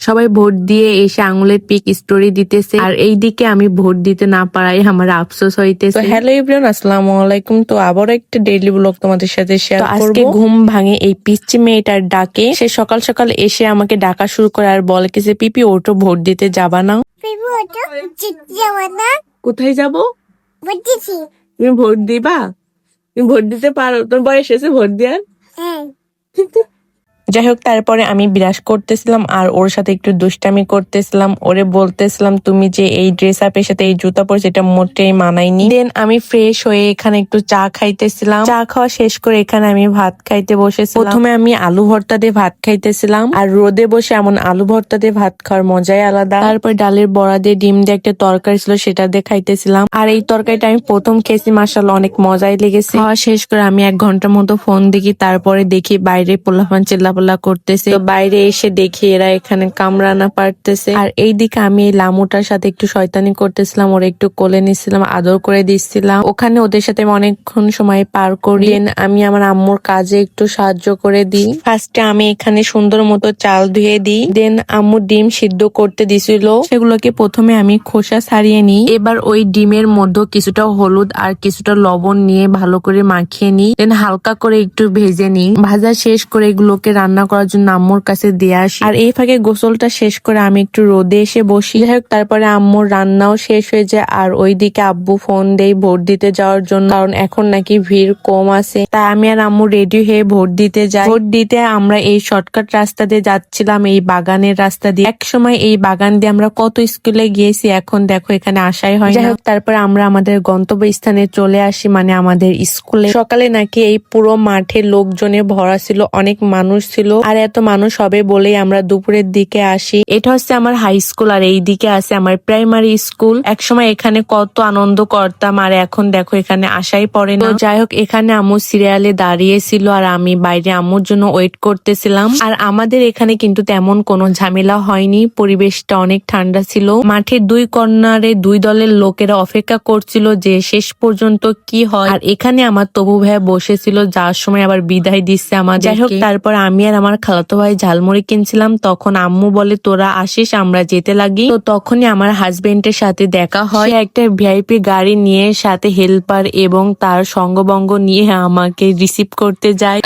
সবাই ভোট দিয়ে এসে আঙুলের পিক স্টোরি দিতেছে, আর এইদিকে আমি ভোট দিতে না পারাই আমার আফসোস হইতেছে। হ্যালো এভরিওয়ান, আসসালামু আলাইকুম। তো আবারও একটা ডেইলি ব্লগ তোমাদের সাথে শেয়ার করব। আজকে ঘুম ভাঙে এই পিচ্চি মেয়েটার ডাকে। সে সকাল সকাল এসে আমাকে ডাকা শুরু করে আর বলে কি যে পিপি ওঠো, ভোট দিতে যাবা না? কোথায় যাব? ভোট দিছি। তুমি ভোট দিবা? তুমি ভোট দিতে পারো? তোর বয়স এসে ভোট দেওয়ার? যাই হোক, তারপরে আমি বিরাজ করতেছিলাম আর ওর সাথে একটু দুষ্টামি করতেছিলাম। ওরে বলতেছিলাম তুমি যে এই ড্রেস আপের সাথে এই জুতা পরছো এটা মোটেই মানায়নি। দেন আমি ফ্রেশ হয়ে এখানে একটু চা খাইতেছিলাম। চা খাওয়া শেষ করে এখানে আমি ভাত খাইতে বসেছিলাম। প্রথমে আমি আলু ভর্তা দিয়ে ভাত খাইতেছিলাম, আর রোদে বসে এমন আলু ভর্তা দিয়ে ভাত খাওয়ার মজাই আলাদা। তারপর ডালের বড়া দিয়ে ডিম দিয়ে একটা তরকারি ছিল, সেটা দিয়ে খাইতেছিলাম। আর এই তরকারিটা আমি প্রথম খেয়েছি, মাশাআল্লাহ অনেক মজাই লেগেছে। খাওয়া শেষ করে আমি 1 ঘন্টার মতো ফোন দেখি, তারপরে দেখি বাইরে পোলাপান চিল্লাপাল্লা করতেছে। তো বাইরে এসে দেখি এরা এখানে কামরানা পারতেছে, আর এইদিকে আমি এই লামুটার সাথে একটু শয়তানি করতেছিলাম। ওরা একটু কোলে নিচ্ছিলাম, আদর করে দিচ্ছিলাম। ওখানে ওদের সাথে আমি অনেকক্ষণ সময় পার করি। আমি আমার আম্মুর কাজে একটু সাহায্য করে দিই। ফার্স্টে আমি এখানে সুন্দর মতো চাল ধুয়ে দিই। দেন আম্মু ডিম সিদ্ধ করতে দিছিল, সেগুলোকে প্রথমে আমি খোসা ছাড়িয়ে নিই। এবার ওই ডিমের মধ্যে কিছুটা হলুদ আর কিছুটা লবণ নিয়ে ভালো করে মাখিয়ে নিই। দেন হালকা করে একটু ভেজে নিই। ভাজা শেষ করে এগুলোকে রান্না করার জন্য আম্মুর কাছে দিয়ে আসি। আর এই ফাঁকে গোসলটা শেষ করে আমি একটু রোদে এসে বসি। যাই হোক, তারপরে আম্মুর রান্নাও শেষ হয়ে যায়। আর ওইদিকে আব্বু ফোন দেয় ভোট দিতে যাওয়ার জন্য, কারণ এখন নাকি ভিড় কম আছে। তাই আমি আর আম্মু রেডি হয়ে ভোট দিতে যাই। ভোট দিতে আমরা এই শর্টকাট রাস্তা দিয়ে যাচ্ছিলাম, এই বাগানের রাস্তা দিয়ে। এক সময় এই বাগান দিয়ে আমরা কত স্কুলে গিয়েছি, এখন দেখো এখানে আসাই হয় না। যাই হোক, তারপরে আমরা আমাদের গন্তব্য স্থানে চলে আসি, মানে আমাদের স্কুলে। সকালে নাকি এই পুরো মাঠে লোকজনে ভরা ছিল, অনেক মানুষ ছিল। আর এত মানুষ হবে বলেই আমরা দুপুরের দিকে আসি। এটা হচ্ছে আমার হাই স্কুল, আর এই দিকে আছে আমার প্রাইমারি স্কুল। একসময় এখানে কত আনন্দ করতাম, আর এখন দেখো এখানে আসাই পড়ে না। যাই হোক, এখানে আম্মু সিরিয়ালে দাঁড়িয়েছিল আর আমি বাইরে আম্মুর জন্য ওয়েট করতেছিলাম। আর আমাদের এখানে কিন্তু তেমন কোনো ঝামেলা হয়নি, পরিবেশটা অনেক ঠান্ডা ছিল। মাঠের 2 কর্নারে 2 দলের লোকেরা অপেক্ষা করছিল যে শেষ পর্যন্ত কি হয়। আর এখানে আমার তবু ভাইয়া বসেছিল, যার সময় আবার বিদায় দিচ্ছে আমাদের। যাই হোক, তারপর আমি আর আমার খালাতো ভাই ঝালমুড়ি কিনছিলাম। তখন আম্মু বলে তোরা আসিস, আমরা যেতে লাগি। তো তখনই আমার হাজবেন্ডের সাথে দেখা হয়। একটা ভিআইপি গাড়ি নিয়ে সাথে হেল্পার এবং তার সঙ্গবঙ্গ নিয়ে আমাকে রিসিভ করতে যায়।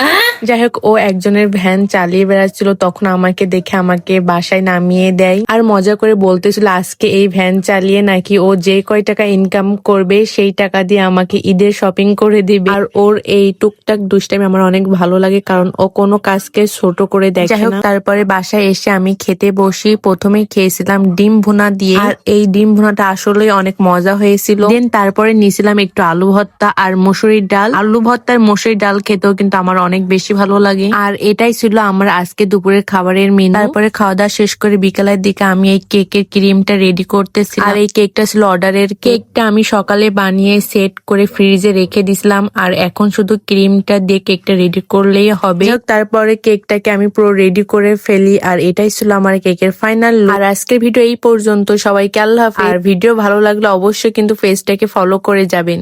যাই হোক, ও একজনের ভ্যান চালিয়ে বেড়াচ্ছিল, তখন আমাকে দেখে আমাকে বাসায় নামিয়ে দেয়। আর মজা করে বলতেছিল আজকে এই ভ্যান চালিয়ে নাকি ও যে কয় টাকা ইনকাম করবে সেই টাকা দিয়ে আমাকে ঈদের শপিং করে দিবে। আর ওর এই টুকটাক দুষ্টামি আমার অনেক ভালো লাগে, কারণ ও কোনো কাজকে ছোট করে দেখে না। তারপরে বাসায় এসে আমি খেতে বসি। প্রথমে খেয়েছিলাম ডিম ভুনা দিয়ে, আর এই ডিম ভুনাটা আসলে অনেক মজা হয়েছিল। দেন তারপরে নিয়েছিলাম একটু আলু ভর্তা আর মসুরির ডাল। আলু ভর্তার মসুরির ডাল খেতেও কিন্তু আমার অনেক বেশি ভালো লাগে। আর এটাই ছিল আমার আজকে দুপুরের খাবারের মেনু। তারপরে খাওয়া দাওয়া শেষ করে বিকালের দিকে আমি এই কেকের ক্রিমটা রেডি করতেছি। আর এই কেকটা ছিল অর্ডারের। কেকটা আমি সকালে বানিয়ে সেট করে ফ্রিজে রেখে দিছিলাম, আর এখন শুধু ক্রিমটা দিয়ে কেকটা রেডি করলেই হবে। তারপরে কেকটাকে আমি পুরো রেডি করে ফেলি, আর এটাই ছিল আমার কেকের ফাইনাল লুক। আর আজকের ভিডিও এই পর্যন্ত। সবাইকে আল্লাহ হাফেজ। আর ভিডিও ভালো লাগলে অবশ্যই কিন্তু পেজটাকে ফলো করে যাবেন।